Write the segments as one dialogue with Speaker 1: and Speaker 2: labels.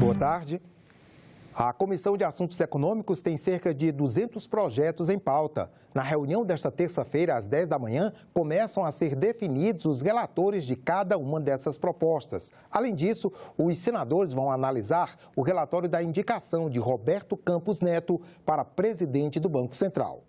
Speaker 1: Boa tarde. A Comissão de Assuntos Econômicos tem cerca de 200 projetos em pauta. Na reunião desta terça-feira, às 10 da manhã, começam a ser definidos os relatores de cada uma dessas propostas. Além disso, os senadores vão analisar o relatório da indicação de Roberto Campos Neto para presidente do Banco Central.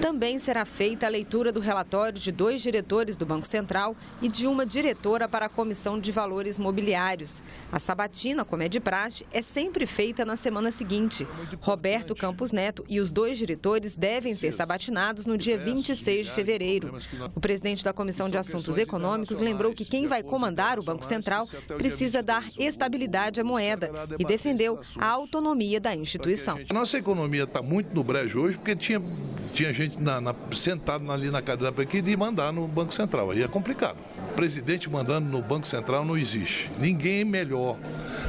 Speaker 2: Também será feita a leitura do relatório de 2 diretores do Banco Central e de uma diretora para a Comissão de Valores Mobiliários. A sabatina, como é de praxe, é sempre feita na semana seguinte. Roberto Campos Neto e os 2 diretores devem ser sabatinados no dia 26 de fevereiro. O presidente da Comissão de Assuntos Econômicos lembrou que quem vai comandar o Banco Central precisa dar estabilidade à moeda e defendeu a autonomia da instituição.
Speaker 3: A nossa economia está muito no brejo hoje porque tinha gente sentado ali na cadeira para querer mandar no Banco Central. Aí é complicado. O presidente mandando no Banco Central não existe. Ninguém melhor.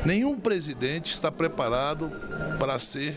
Speaker 3: Nenhum presidente está preparado para ser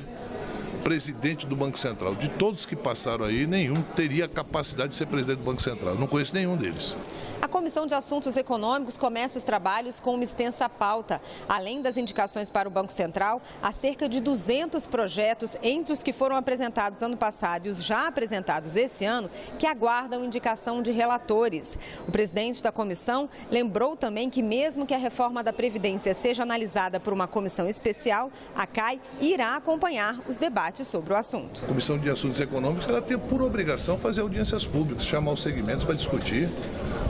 Speaker 3: presidente do Banco Central. De todos que passaram aí, nenhum teria a capacidade de ser presidente do Banco Central. Não conheço nenhum deles.
Speaker 2: A Comissão de Assuntos Econômicos começa os trabalhos com uma extensa pauta. Além das indicações para o Banco Central, há cerca de 200 projetos, entre os que foram apresentados ano passado e os já apresentados esse ano, que aguardam indicação de relatores. O presidente da comissão lembrou também que mesmo que a reforma da Previdência seja analisada por uma comissão especial, a CAI irá acompanhar os debates sobre o assunto.
Speaker 3: A Comissão de Assuntos Econômicos ela tem por obrigação fazer audiências públicas, chamar os segmentos para discutir,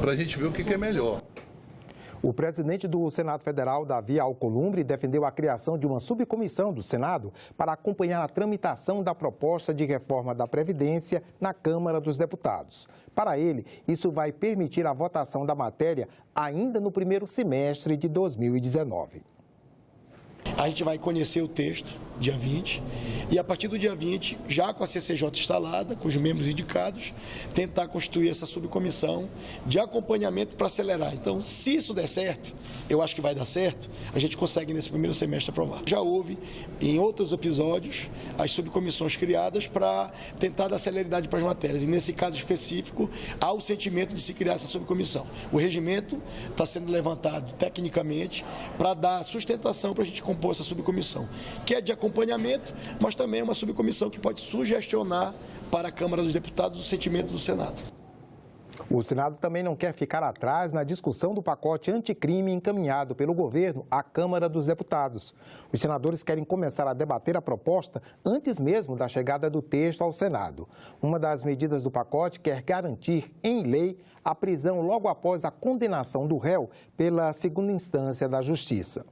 Speaker 3: para a gente ver o que é melhor.
Speaker 1: O presidente do Senado Federal, Davi Alcolumbre, defendeu a criação de uma subcomissão do Senado para acompanhar a tramitação da proposta de reforma da Previdência na Câmara dos Deputados. Para ele, isso vai permitir a votação da matéria ainda no primeiro semestre de 2019.
Speaker 4: A gente vai conhecer o texto, dia 20, e a partir do dia 20, já com a CCJ instalada, com os membros indicados, tentar constituir essa subcomissão de acompanhamento para acelerar. Então, se isso der certo, eu acho que vai dar certo, a gente consegue nesse primeiro semestre aprovar. Já houve, em outros episódios, as subcomissões criadas para tentar dar celeridade para as matérias, e nesse caso específico, há o sentimento de se criar essa subcomissão. O regimento está sendo levantado tecnicamente para dar sustentação para a gente compor essa subcomissão, que é de acompanhamento, mas também é uma subcomissão que pode sugestionar para a Câmara dos Deputados o sentimento do Senado.
Speaker 1: O Senado também não quer ficar atrás na discussão do pacote anticrime encaminhado pelo governo à Câmara dos Deputados. Os senadores querem começar a debater a proposta antes mesmo da chegada do texto ao Senado. Uma das medidas do pacote quer garantir, em lei, a prisão logo após a condenação do réu pela segunda instância da Justiça.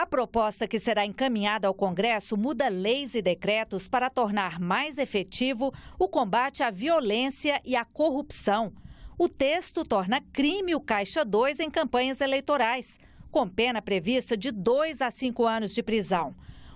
Speaker 5: A proposta que será encaminhada ao Congresso muda leis e decretos para tornar mais efetivo o combate à violência e à corrupção. O texto torna crime o Caixa 2 em campanhas eleitorais, com pena prevista de 2 a 5 anos de prisão.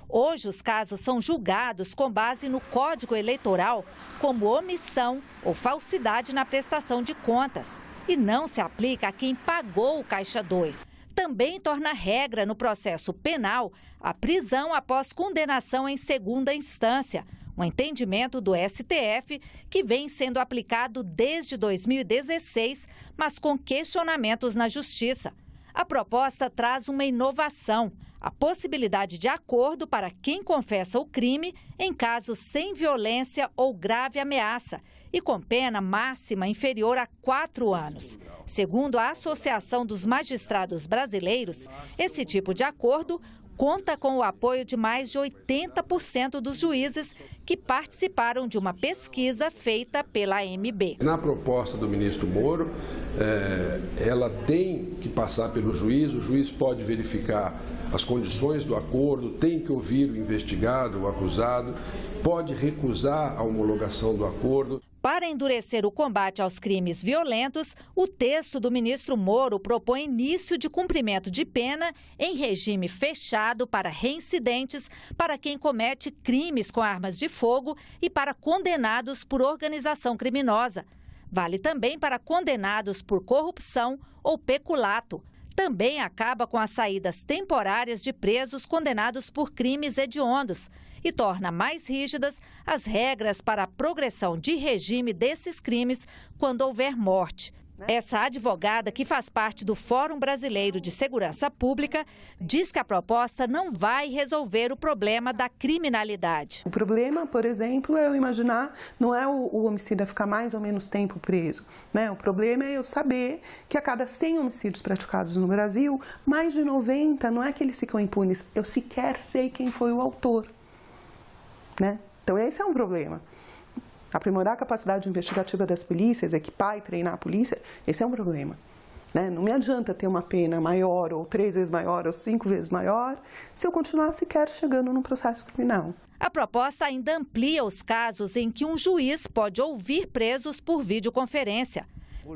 Speaker 5: Hoje, os casos são julgados com base no Código Eleitoral como omissão ou falsidade na prestação de contas e não se aplica a quem pagou o Caixa 2. Também torna regra no processo penal a prisão após condenação em segunda instância, um entendimento do STF que vem sendo aplicado desde 2016, mas com questionamentos na Justiça. A proposta traz uma inovação, a possibilidade de acordo para quem confessa o crime em casos sem violência ou grave ameaça e com pena máxima inferior a 4 anos. Segundo a Associação dos Magistrados Brasileiros, esse tipo de acordo conta com o apoio de mais de 80% dos juízes que participaram de uma pesquisa feita pela AMB.
Speaker 6: Na proposta do ministro Moro, ela tem que passar pelo juiz, o juiz pode verificar as condições do acordo, tem que ouvir o investigado, o acusado, pode recusar a homologação do acordo.
Speaker 5: Para endurecer o combate aos crimes violentos, o texto do ministro Moro propõe início de cumprimento de pena em regime fechado para reincidentes, para quem comete crimes com armas de fogo e para condenados por organização criminosa. Vale também para condenados por corrupção ou peculato. Também acaba com as saídas temporárias de presos condenados por crimes hediondos e torna mais rígidas as regras para a progressão de regime desses crimes quando houver morte. Essa advogada, que faz parte do Fórum Brasileiro de Segurança Pública, diz que a proposta não vai resolver o problema da criminalidade.
Speaker 7: O problema, por exemplo, é eu imaginar, não é o homicida ficar mais ou menos tempo preso, né? O problema é eu saber que a cada 100 homicídios praticados no Brasil, mais de 90 não é que eles ficam impunes, eu sequer sei quem foi o autor, né? Então esse é um problema. Aprimorar a capacidade investigativa das polícias, equipar e treinar a polícia, esse é um problema, né? Não me adianta ter uma pena maior, ou 3 vezes maior, ou 5 vezes maior, se eu continuar sequer chegando num processo criminal.
Speaker 5: A proposta ainda amplia os casos em que um juiz pode ouvir presos por videoconferência.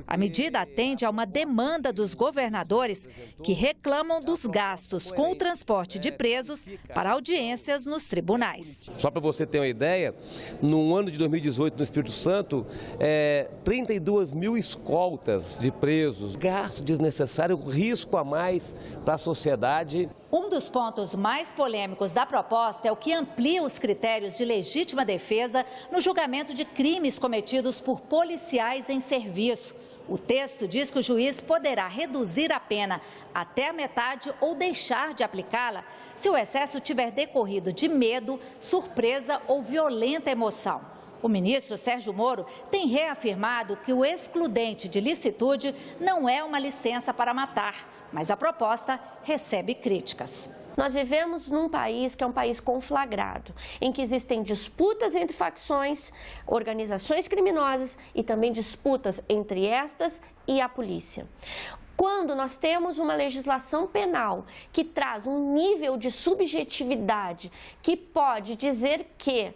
Speaker 5: A medida atende a uma demanda dos governadores que reclamam dos gastos com o transporte de presos para audiências nos tribunais.
Speaker 8: Só para você ter uma ideia, no ano de 2018, no Espírito Santo, 32 mil escoltas de presos, gasto desnecessário, risco a mais para a sociedade.
Speaker 5: Um dos pontos mais polêmicos da proposta é o que amplia os critérios de legítima defesa no julgamento de crimes cometidos por policiais em serviço. O texto diz que o juiz poderá reduzir a pena até a metade ou deixar de aplicá-la se o excesso tiver decorrido de medo, surpresa ou violenta emoção. O ministro Sérgio Moro tem reafirmado que o excludente de licitude não é uma licença para matar, mas a proposta recebe críticas.
Speaker 9: Nós vivemos num país que é um país conflagrado, em que existem disputas entre facções, organizações criminosas e também disputas entre estas e a polícia. Quando nós temos uma legislação penal que traz um nível de subjetividade que pode dizer que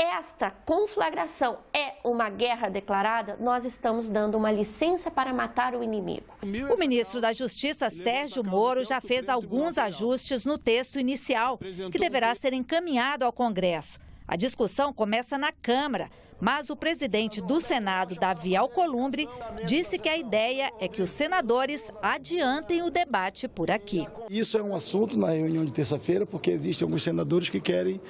Speaker 9: esta conflagração é uma guerra declarada, nós estamos dando uma licença para matar o inimigo.
Speaker 5: O ministro da Justiça, Sérgio Moro, já fez alguns ajustes no texto inicial, que deverá ser encaminhado ao Congresso. A discussão começa na Câmara, mas o presidente do Senado, Davi Alcolumbre, disse que a ideia é que os senadores adiantem o debate por aqui.
Speaker 4: Isso é um assunto na reunião de terça-feira, porque existem alguns senadores que querem,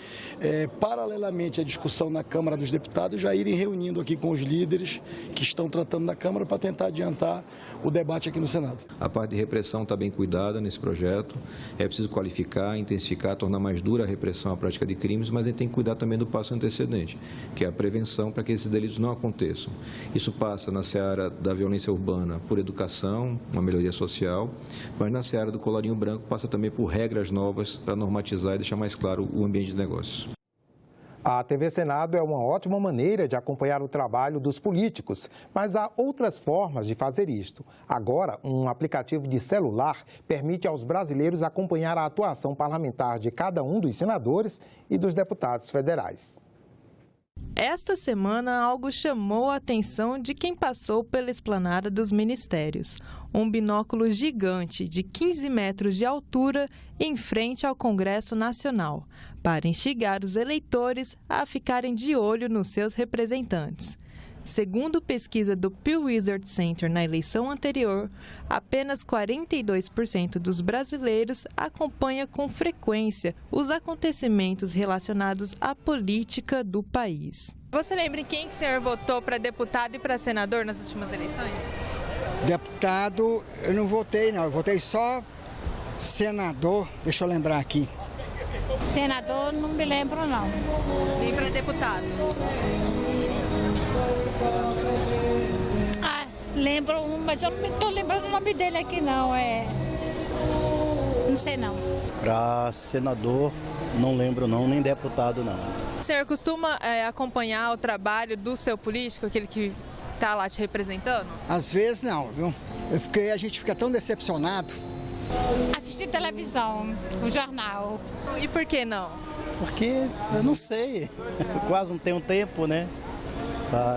Speaker 4: paralelamente à discussão na Câmara dos Deputados, já irem reunindo aqui com os líderes que estão tratando na Câmara para tentar adiantar o debate aqui no Senado.
Speaker 10: A parte de repressão está bem cuidada nesse projeto. É preciso qualificar, intensificar, tornar mais dura a repressão à prática de crimes, mas a gente tem que cuidar também do passo antecedente, que é a prevenção para que esses delitos não aconteçam. Isso passa na seara da violência urbana por educação, uma melhoria social, mas na seara do colarinho branco passa também por regras novas para normatizar e deixar mais claro o ambiente de negócios.
Speaker 1: A TV Senado é uma ótima maneira de acompanhar o trabalho dos políticos, mas há outras formas de fazer isto. Agora, um aplicativo de celular permite aos brasileiros acompanhar a atuação parlamentar de cada um dos senadores e dos deputados federais.
Speaker 11: Esta semana, algo chamou a atenção de quem passou pela esplanada dos ministérios. Um binóculo gigante de 15 metros de altura em frente ao Congresso Nacional, para instigar os eleitores a ficarem de olho nos seus representantes. Segundo pesquisa do Pew Research Center na eleição anterior, apenas 42% dos brasileiros acompanha com frequência os acontecimentos relacionados à política do país. Você lembra em quem que o senhor votou para deputado e para senador nas últimas eleições?
Speaker 12: Deputado, eu não votei não, eu votei só senador, deixa eu lembrar aqui.
Speaker 13: Senador, não me lembro não.
Speaker 11: Nem para deputado?
Speaker 13: Lembro, mas eu não estou lembrando o nome dele aqui não, não sei não.
Speaker 14: Para senador, não lembro não, nem deputado não.
Speaker 11: O senhor costuma acompanhar o trabalho do seu político, aquele que está lá te representando?
Speaker 12: Às vezes não, viu? A gente fica tão decepcionado.
Speaker 13: Assistir televisão, o jornal.
Speaker 11: E por que não?
Speaker 14: Porque eu não sei, eu quase não tenho tempo, né?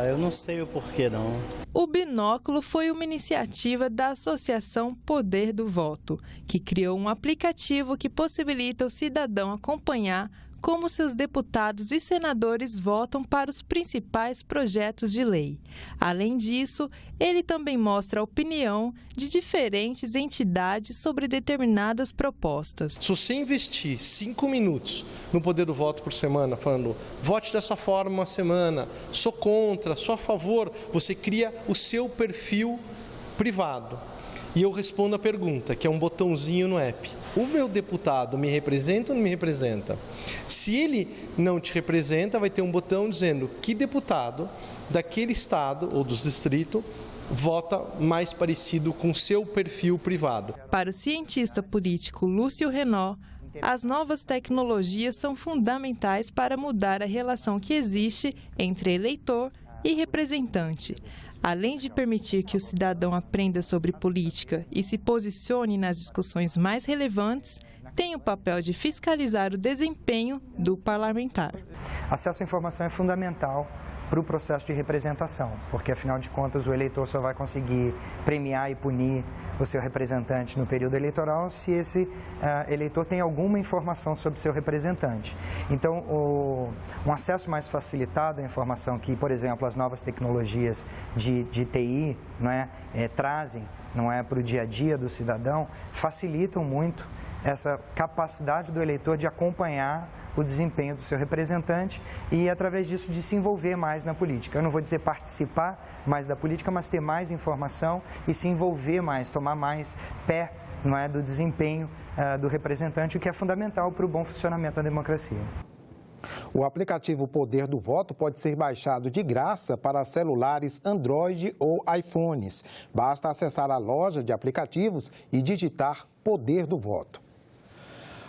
Speaker 14: Eu não sei o porquê não.
Speaker 11: O binóculo foi uma iniciativa da Associação Poder do Voto, que criou um aplicativo que possibilita o cidadão acompanhar como seus deputados e senadores votam para os principais projetos de lei. Além disso, ele também mostra a opinião de diferentes entidades sobre determinadas propostas.
Speaker 15: Se você investir 5 minutos no Poder do Voto por semana, falando vote dessa forma uma semana, sou contra, sou a favor, você cria o seu perfil privado e eu respondo a pergunta, que é um botãozinho no app. O meu deputado me representa ou não me representa? Se ele não te representa, vai ter um botão dizendo que deputado daquele estado ou do distrito vota mais parecido com seu perfil privado.
Speaker 11: Para o cientista político Lúcio Renaud, as novas tecnologias são fundamentais para mudar a relação que existe entre eleitor e representante. Além de permitir que o cidadão aprenda sobre política e se posicione nas discussões mais relevantes, tem o papel de fiscalizar o desempenho do parlamentar.
Speaker 16: Acesso à informação é fundamental para o processo de representação, porque, afinal de contas, o eleitor só vai conseguir premiar e punir o seu representante no período eleitoral se esse eleitor tem alguma informação sobre o seu representante. Então, um acesso mais facilitado à informação que, por exemplo, as novas tecnologias de TI trazem para o dia a dia do cidadão, facilitam muito essa capacidade do eleitor de acompanhar o desempenho do seu representante e, através disso, de se envolver mais na política. Eu não vou dizer participar mais da política, mas ter mais informação e se envolver mais, tomar mais pé do desempenho do representante, o que é fundamental para o bom funcionamento da democracia.
Speaker 1: O aplicativo Poder do Voto pode ser baixado de graça para celulares Android ou iPhones. Basta acessar a loja de aplicativos e digitar Poder do Voto.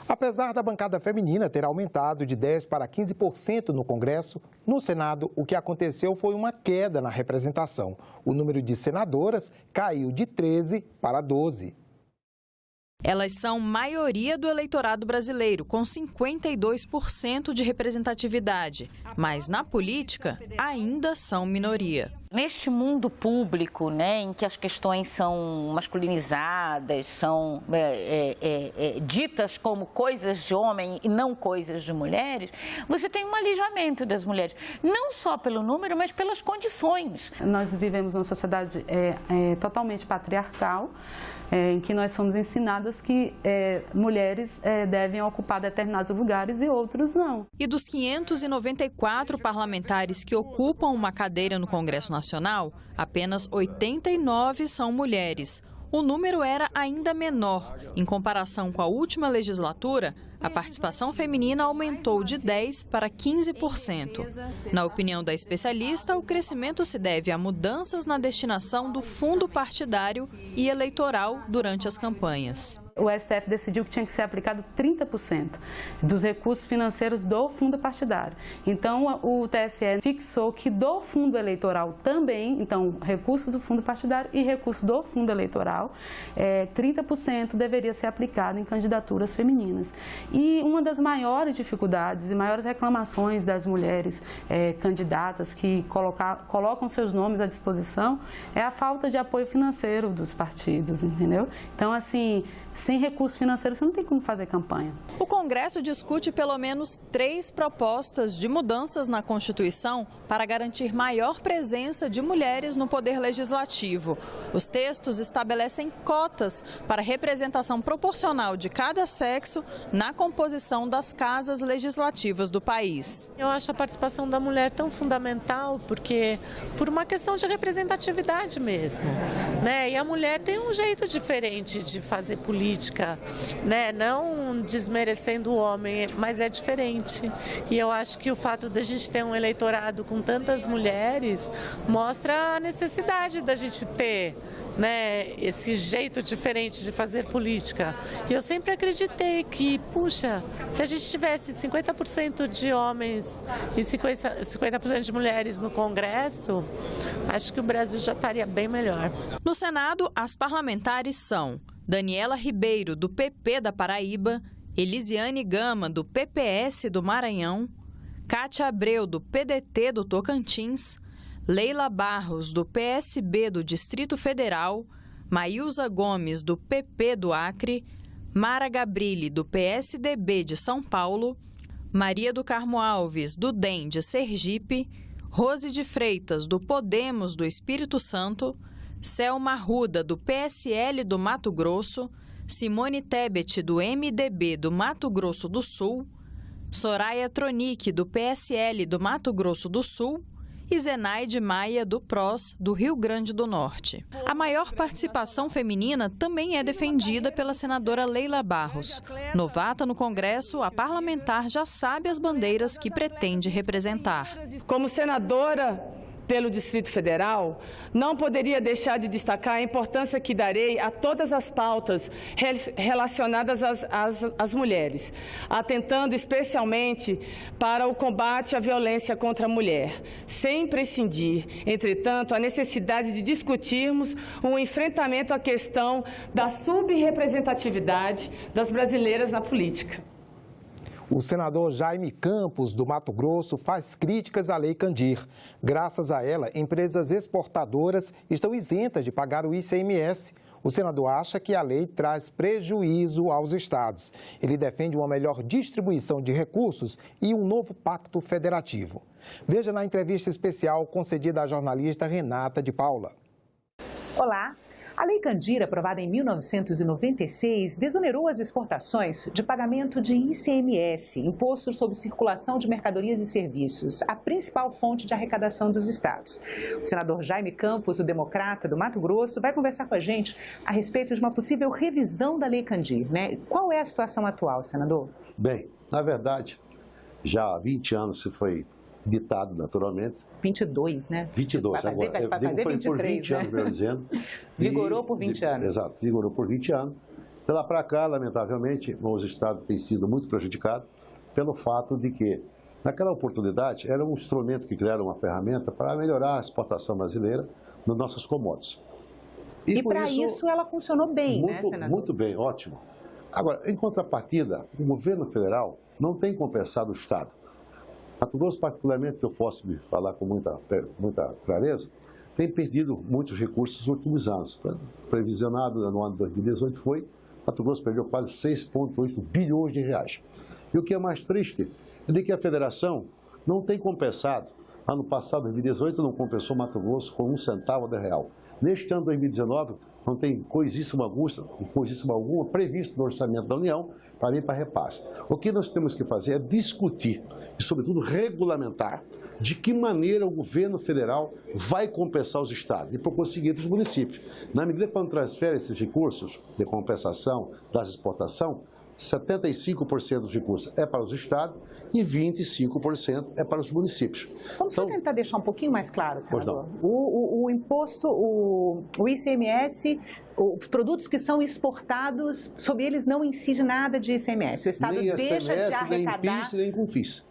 Speaker 1: Apesar da bancada feminina ter aumentado de 10% para 15% no Congresso, no Senado o que aconteceu foi uma queda na representação. O número de senadoras caiu de 13 para 12.
Speaker 17: Elas são maioria do eleitorado brasileiro, com 52% de representatividade. Mas na política, ainda são minoria.
Speaker 18: Neste mundo público, em que as questões são masculinizadas, são ditas como coisas de homem e não coisas de mulheres, você tem um alijamento das mulheres, não só pelo número, mas pelas condições.
Speaker 19: Nós vivemos numa sociedade totalmente patriarcal, em que nós somos ensinadas que mulheres devem ocupar determinados lugares e outros não.
Speaker 17: E dos 594 parlamentares que ocupam uma cadeira no Congresso Nacional, apenas 89 são mulheres. O número era ainda menor. Em comparação com a última legislatura, a participação feminina aumentou de 10% para 15%. Na opinião da especialista, o crescimento se deve a mudanças na destinação do fundo partidário e eleitoral durante as campanhas.
Speaker 19: O STF decidiu que tinha que ser aplicado 30% dos recursos financeiros do fundo partidário. Então, o TSE fixou que do fundo eleitoral também, então, recursos do fundo partidário e recursos do fundo eleitoral, 30% deveria ser aplicado em candidaturas femininas. E uma das maiores dificuldades e maiores reclamações das mulheres candidatas que colocam seus nomes à disposição é a falta de apoio financeiro dos partidos, entendeu? Então, assim, sem recursos financeiros, você não tem como fazer campanha.
Speaker 17: O Congresso discute pelo menos 3 propostas de mudanças na Constituição para garantir maior presença de mulheres no Poder Legislativo. Os textos estabelecem cotas para representação proporcional de cada sexo na composição das casas legislativas do país.
Speaker 20: Eu acho a participação da mulher tão fundamental, porque por uma questão de representatividade mesmo, E a mulher tem um jeito diferente de fazer política, não desmerecendo o homem, mas é diferente. E eu acho que o fato de a gente ter um eleitorado com tantas mulheres mostra a necessidade da gente ter esse jeito diferente de fazer política. E eu sempre acreditei que, puxa, se a gente tivesse 50% de homens e 50% de mulheres no Congresso, acho que o Brasil já estaria bem melhor.
Speaker 17: No Senado, as parlamentares são Daniela Ribeiro, do PP da Paraíba, Elisiane Gama, do PPS do Maranhão, Cátia Abreu, do PDT do Tocantins, Leila Barros, do PSB do Distrito Federal, Maílza Gomes, do PP do Acre, Mara Gabrilli, do PSDB de São Paulo, Maria do Carmo Alves, do DEM de Sergipe, Rose de Freitas, do Podemos do Espírito Santo, Selma Arruda, do PSL do Mato Grosso, Simone Tebet, do MDB do Mato Grosso do Sul, Soraya Tronic, do PSL do Mato Grosso do Sul, e Zenaide Maia, do PROS, do Rio Grande do Norte. A maior participação feminina também é defendida pela senadora Leila Barros. Novata no Congresso, a parlamentar já sabe as bandeiras que pretende representar.
Speaker 21: Como senadora pelo Distrito Federal, não poderia deixar de destacar a importância que darei a todas as pautas relacionadas às mulheres, atentando especialmente para o combate à violência contra a mulher, sem prescindir, entretanto, a necessidade de discutirmos o enfrentamento à questão da subrepresentatividade das brasileiras na política.
Speaker 1: O senador Jaime Campos, do Mato Grosso, faz críticas à Lei Candir. Graças a ela, empresas exportadoras estão isentas de pagar o ICMS. O senador acha que a lei traz prejuízo aos estados. Ele defende uma melhor distribuição de recursos e um novo pacto federativo. Veja na entrevista especial concedida à jornalista Renata de Paula.
Speaker 22: Olá. A Lei Candir, aprovada em 1996, desonerou as exportações de pagamento de ICMS, Imposto sobre Circulação de Mercadorias e Serviços, a principal fonte de arrecadação dos estados. O senador Jaime Campos, o democrata do Mato Grosso, vai conversar com a gente a respeito de uma possível revisão da Lei Candir, né? Qual é a situação atual, senador?
Speaker 23: Bem, na verdade, já há 20 anos se foi ditado, naturalmente.
Speaker 22: 22, né?
Speaker 23: 22,
Speaker 22: vai fazer 23,
Speaker 23: por 20
Speaker 22: né?
Speaker 23: anos, melhor dizendo.
Speaker 22: Vigorou por 20 anos.
Speaker 23: Exato, vigorou por 20 anos. De lá para cá, lamentavelmente, os estados têm sido muito prejudicados pelo fato de que, naquela oportunidade, era um instrumento que criaram uma ferramenta para melhorar a exportação brasileira nos nossos commodities.
Speaker 22: E para isso ela funcionou bem, né, senador? Muito
Speaker 23: bem, ótimo. Agora, em contrapartida, o governo federal não tem compensado o estado. Mato Grosso, particularmente, que eu posso me falar com muita clareza, tem perdido muitos recursos nos últimos anos. Previsionado no ano de 2018 foi, Mato Grosso perdeu quase 6,8 bilhões de reais. E o que é mais triste é de que a federação não tem compensado. Ano passado, 2018, não compensou Mato Grosso com 1 centavo de real. Neste ano, 2019, não tem coisíssima alguma previsto no orçamento da União para ir para repasse. O que nós temos que fazer é discutir e, sobretudo, regulamentar de que maneira o governo federal vai compensar os estados e, por conseguinte, os municípios. Na medida que quando transfere esses recursos de compensação das exportações, 75% dos recursos é para os estados e 25% é para os municípios.
Speaker 22: Vamos só tentar deixar um pouquinho mais claro, senador. O imposto, o ICMS, os produtos que são exportados, sobre eles não incide nada de ICMS. O estado
Speaker 23: nem
Speaker 22: deixa
Speaker 23: ICMS,
Speaker 22: de arrecadar.
Speaker 23: Nem PIS, nem CONFIS.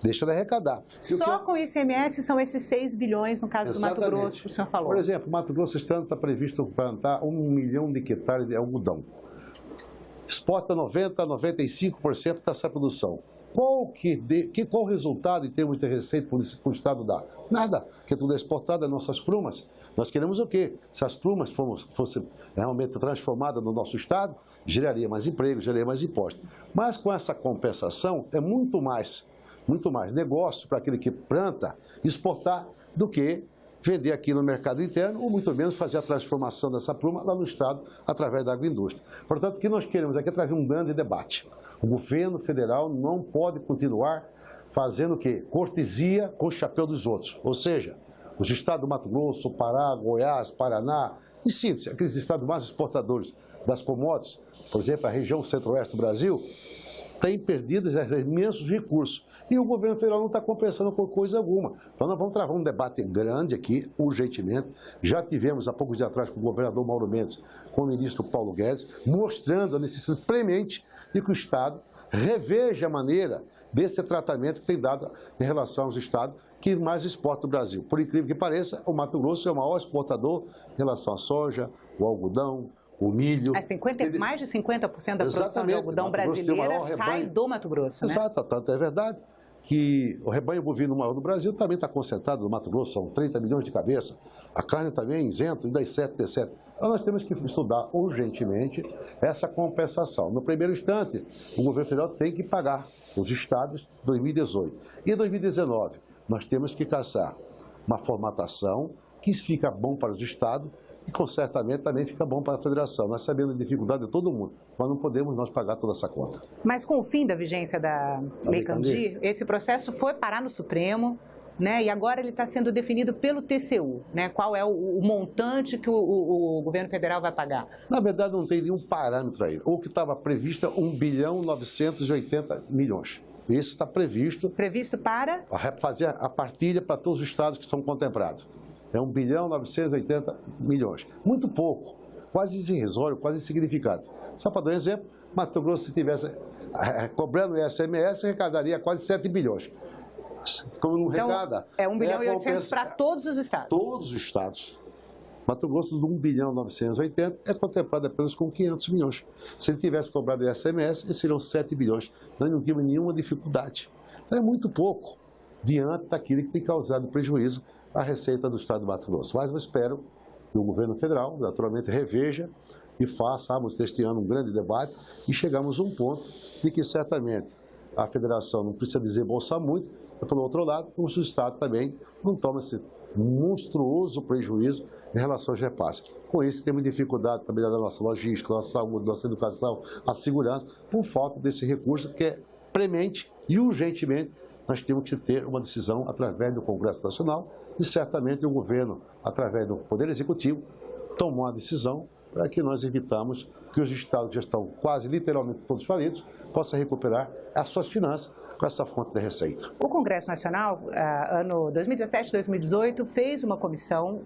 Speaker 23: Deixa de arrecadar.
Speaker 22: Só com o ICMS são esses 6 bilhões, no caso do Mato Grosso, que o senhor falou.
Speaker 23: Por exemplo, Mato Grosso este ano está previsto plantar 1 milhão de hectares de algodão. Exporta 90% a 95% dessa produção. Qual o resultado em termos de receita que o Estado dá? Nada, porque tudo é exportado das nossas plumas. Nós queremos o quê? Se as plumas fossem realmente transformadas no nosso Estado, geraria mais emprego, geraria mais impostos. Mas com essa compensação, é muito mais negócio para aquele que planta exportar do que vender aqui no mercado interno, ou muito menos fazer a transformação dessa pluma lá no Estado através da agroindústria. Portanto, o que nós queremos aqui é trazer um grande debate. O governo federal não pode continuar fazendo o quê? Cortesia com o chapéu dos outros. Ou seja, os estados do Mato Grosso, Pará, Goiás, Paraná, em síntese, aqueles estados mais exportadores das commodities, por exemplo, a região centro-oeste do Brasil, tem perdido imensos recursos. E o governo federal não está compensando por coisa alguma. Então nós vamos travar um debate grande aqui, urgentemente. Já tivemos há poucos dias atrás com o governador Mauro Mendes, com o ministro Paulo Guedes, mostrando a necessidade premente de que o Estado reveja a maneira desse tratamento que tem dado em relação aos estados que mais exportam do Brasil. Por incrível que pareça, o Mato Grosso é o maior exportador em relação à soja, o algodão, o milho.
Speaker 22: Mais de 50% da produção de algodão brasileira sai do Mato Grosso, né?
Speaker 23: Exato, tanto é verdade que o rebanho bovino maior do Brasil também está concentrado no Mato Grosso, são 30 milhões de cabeças. A carne também é isenta, e das 7, etc. Então nós temos que estudar urgentemente essa compensação. No primeiro instante, o governo federal tem que pagar os estados de 2018. E em 2019, nós temos que caçar uma formatação que fica bom para os estados, e, com certamente, também fica bom para a federação. Nós sabemos a dificuldade de todo mundo, mas não podemos nós pagar toda essa conta.
Speaker 22: Mas com o fim da vigência da Lei Candir, esse processo foi parar no Supremo, né? E agora ele está sendo definido pelo TCU, né? Qual é o montante que o governo federal vai pagar?
Speaker 23: Na verdade, não tem nenhum parâmetro aí. O que estava previsto é 1.980 bilhões. Esse está previsto.
Speaker 22: Previsto para?
Speaker 23: Fazer a partilha para todos os estados que são contemplados. É 1.980 bilhões. Muito pouco, quase irrisório, quase insignificante. Só para dar um exemplo, Mato Grosso, se tivesse cobrando o ICMS, arrecadaria quase 7 bilhões. Como não
Speaker 22: então,
Speaker 23: arrecada.
Speaker 22: É 1.8 bilhão para todos os estados?
Speaker 23: Todos os estados. Mato Grosso, de 1.980 é contemplado apenas com 500 milhões. Se ele tivesse cobrado o ICMS, seriam 7 bilhões. Nós não tínhamos nenhuma dificuldade. Então é muito pouco diante daquilo que tem causado prejuízo à receita do estado do Mato Grosso. Mas eu espero que o governo federal, naturalmente, reveja e façamos deste ano um grande debate e chegamos a um ponto de que certamente a federação não precisa desembolsar muito, e, por outro lado, os estados também não tomam esse monstruoso prejuízo em relação aos repasses. Com isso, temos dificuldade para melhorar a nossa logística, nossa saúde, nossa educação, a segurança, por falta desse recurso que é premente e urgentemente nós temos que ter uma decisão através do Congresso Nacional e certamente o governo, através do Poder Executivo, tomou uma decisão para que nós evitamos que os estados que já estão quase literalmente todos falidos possam recuperar as suas finanças com essa fonte de receita.
Speaker 22: O Congresso Nacional, ano 2017-2018, fez uma comissão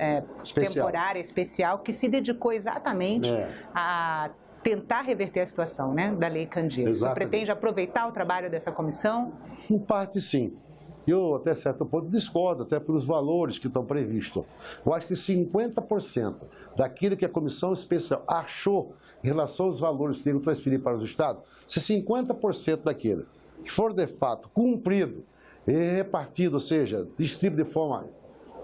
Speaker 22: temporária, especial, que se dedicou exatamente a tentar reverter a situação, né, da Lei Candir. Você pretende aproveitar o trabalho dessa comissão?
Speaker 23: Em parte, sim. Eu, até certo ponto, discordo, até pelos valores que estão previstos. Eu acho que 50% daquilo que a comissão especial achou em relação aos valores que tem que transferir para os estados, se 50% daquilo for de fato cumprido e repartido, ou seja, distribuído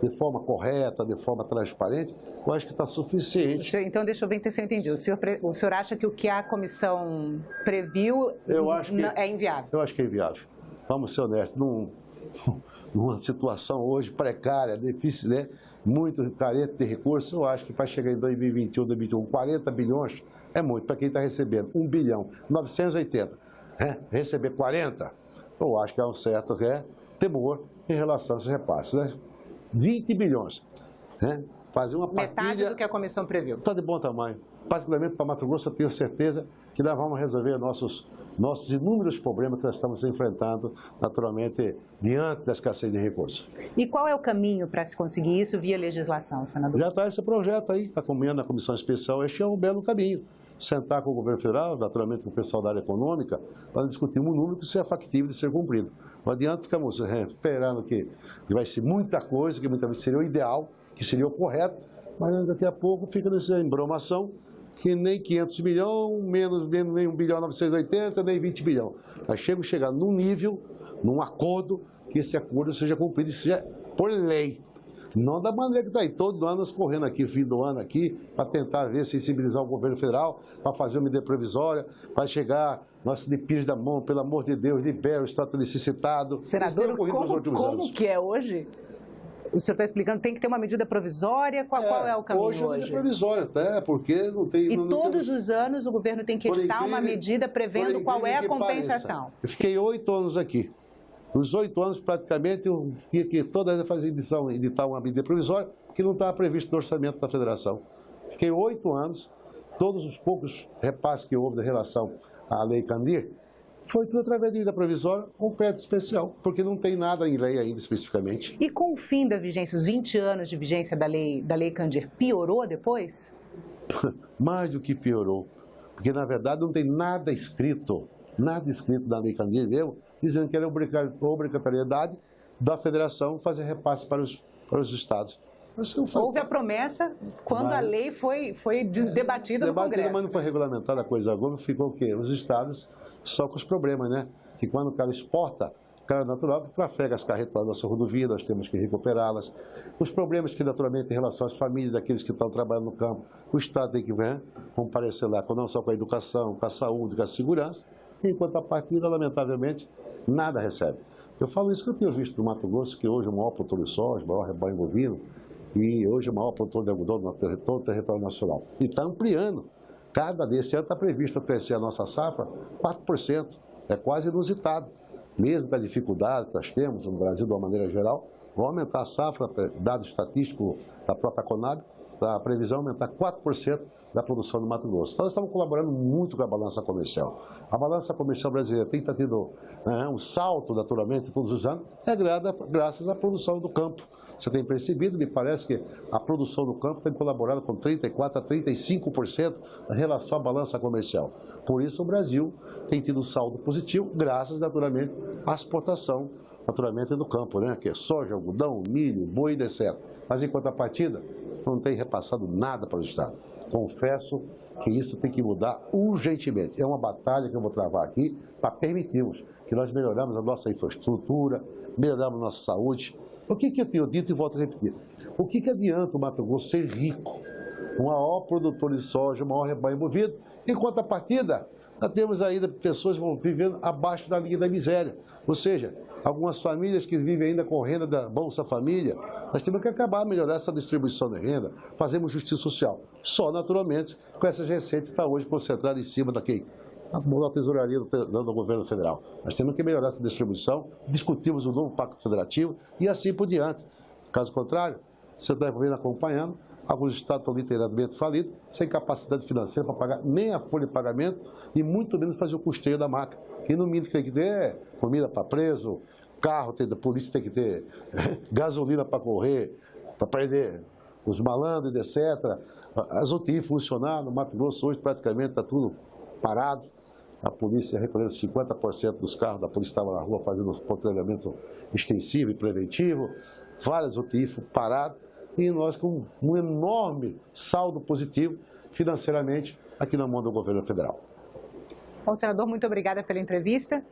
Speaker 23: de forma correta, de forma transparente, eu acho que está suficiente.
Speaker 22: Então, deixa eu ver se eu entendi. O senhor acha que o que a comissão previu é inviável?
Speaker 23: Eu acho que é inviável. Vamos ser honestos. Numa situação hoje precária, difícil, né? Muito carente de recursos, eu acho que para chegar em 2021, 40 bilhões é muito para quem está recebendo 1 bilhão 980, receber 40, eu acho que há um certo temor em relação a esses repasses, né? 20 bilhões, fazer uma partilha...
Speaker 22: Metade do que a comissão previu.
Speaker 23: Está de bom tamanho. Particularmente para Mato Grosso, eu tenho certeza que nós vamos resolver nossos inúmeros problemas que nós estamos enfrentando, naturalmente, diante da escassez de recursos.
Speaker 22: E qual é o caminho para se conseguir isso via legislação, senador?
Speaker 23: Já está esse projeto aí, acompanhando a comissão especial. Este é um belo caminho. Sentar com o governo federal, naturalmente com o pessoal da área econômica, para discutir um número que seja factível de ser cumprido. Não adianta ficarmos esperando que vai ser muita coisa, que muitas vezes seria o ideal, que seria o correto, mas daqui a pouco fica nessa embromação que nem 500 milhões, menos nem 1 bilhão 980, nem 20 bilhões. Nós chegar num nível, num acordo, que esse acordo seja cumprido e seja por lei. Não da maneira que está aí, todo ano nós correndo aqui, fim do ano aqui, para tentar ver, sensibilizar o governo federal, para fazer uma medida provisória, para chegar, nós de pires da mão, pelo amor de Deus, libera o estado necessitado.
Speaker 22: Senador, como que é hoje? O senhor está explicando, tem que ter uma medida provisória? Qual é o caminho hoje?
Speaker 23: Hoje é medida provisória, até porque não tem...
Speaker 22: E todos os anos o governo tem que editar uma medida prevendo qual é a compensação.
Speaker 23: Eu fiquei 8 anos aqui. Nos 8 anos, praticamente, eu tinha que toda vez fazer editar uma medida provisória, que não estava previsto no orçamento da federação. Fiquei 8 anos, todos os poucos repasses que houve em relação à Lei Candir, foi tudo através de medida provisória ou crédito especial, porque não tem nada em lei ainda especificamente.
Speaker 22: E com o fim da vigência, os 20 anos de vigência da Lei Candir, piorou depois?
Speaker 23: Mais do que piorou, porque na verdade não tem nada escrito na Lei Candir mesmo, dizendo que era obrigatoriedade da federação fazer repasse para os estados.
Speaker 22: Houve a promessa quando a lei foi debatida no Congresso.
Speaker 23: Mas não foi regulamentada a coisa alguma, ficou o quê? Os estados só com os problemas, né? Que quando o cara exporta, o cara natural que trafega as carretas para a nossa rodovia, nós temos que recuperá-las. Os problemas que naturalmente em relação às famílias daqueles que estão trabalhando no campo, o estado tem que comparecer lá, não só com a educação, com a saúde, com a segurança, enquanto a partida, lamentavelmente, nada recebe. Eu falo isso que eu tenho visto no Mato Grosso, que hoje é o maior produtor de soja, o maior rebanho bovino, e hoje é o maior produtor de algodão no território nacional. E está ampliando. Cada desse ano está previsto crescer a nossa safra 4%. É quase inusitado. Mesmo com a dificuldade que nós temos no Brasil, de uma maneira geral, Vai aumentar a safra, dado estatístico da própria Conab, a previsão é aumentar 4% da produção do Mato Grosso. Então, nós estamos colaborando muito com a balança comercial. A balança comercial brasileira tem tido um salto, naturalmente, todos os anos, graças à produção do campo. Você tem percebido, me parece que a produção do campo tem colaborado com 34% a 35% em relação à balança comercial. Por isso, o Brasil tem tido um saldo positivo, graças, naturalmente, à exportação, naturalmente, do campo, né? Que é soja, algodão, milho, boi, etc. Mas, em contrapartida, não tem repassado nada para o Estado. Confesso que isso tem que mudar urgentemente. É uma batalha que eu vou travar aqui para permitirmos que nós melhoramos a nossa infraestrutura, melhoramos a nossa saúde. O que eu tenho dito e volto a repetir? O que adianta o Mato Grosso ser rico, o maior produtor de soja, o maior rebanho bovino, em contrapartida, nós temos ainda pessoas vivendo abaixo da linha da miséria. Ou seja, algumas famílias que vivem ainda com renda da Bolsa Família, nós temos que acabar, melhorar essa distribuição de renda, fazermos justiça social. Só, naturalmente, com essas receitas que estão hoje concentradas em cima da tesouraria do governo federal. Nós temos que melhorar essa distribuição, discutimos o novo Pacto Federativo e assim por diante. Caso contrário, você está acompanhando, alguns estados estão literalmente falidos, sem capacidade financeira para pagar nem a folha de pagamento e muito menos fazer o custeio da máquina. E no mínimo tem que ter comida para preso, carro, a polícia tem que ter gasolina para correr, para prender os malandros, etc. As UTI funcionar, no Mato Grosso hoje praticamente está tudo parado. A polícia recolheu 50% dos carros da polícia estavam na rua fazendo patrulhamento extensivo e preventivo, várias UTI paradas. E nós com um enorme saldo positivo financeiramente aqui na mão do governo federal.
Speaker 22: Bom, senador, muito obrigada pela entrevista.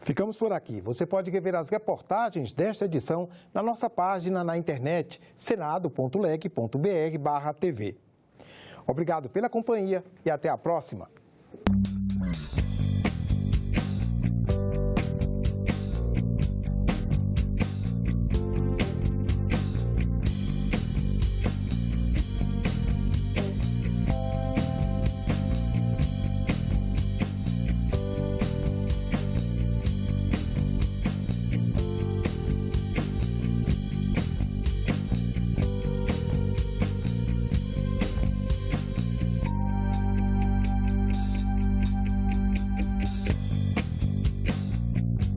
Speaker 1: Ficamos por aqui. Você pode rever as reportagens desta edição na nossa página na internet senado.leg.br/TV. Obrigado pela companhia e até a próxima.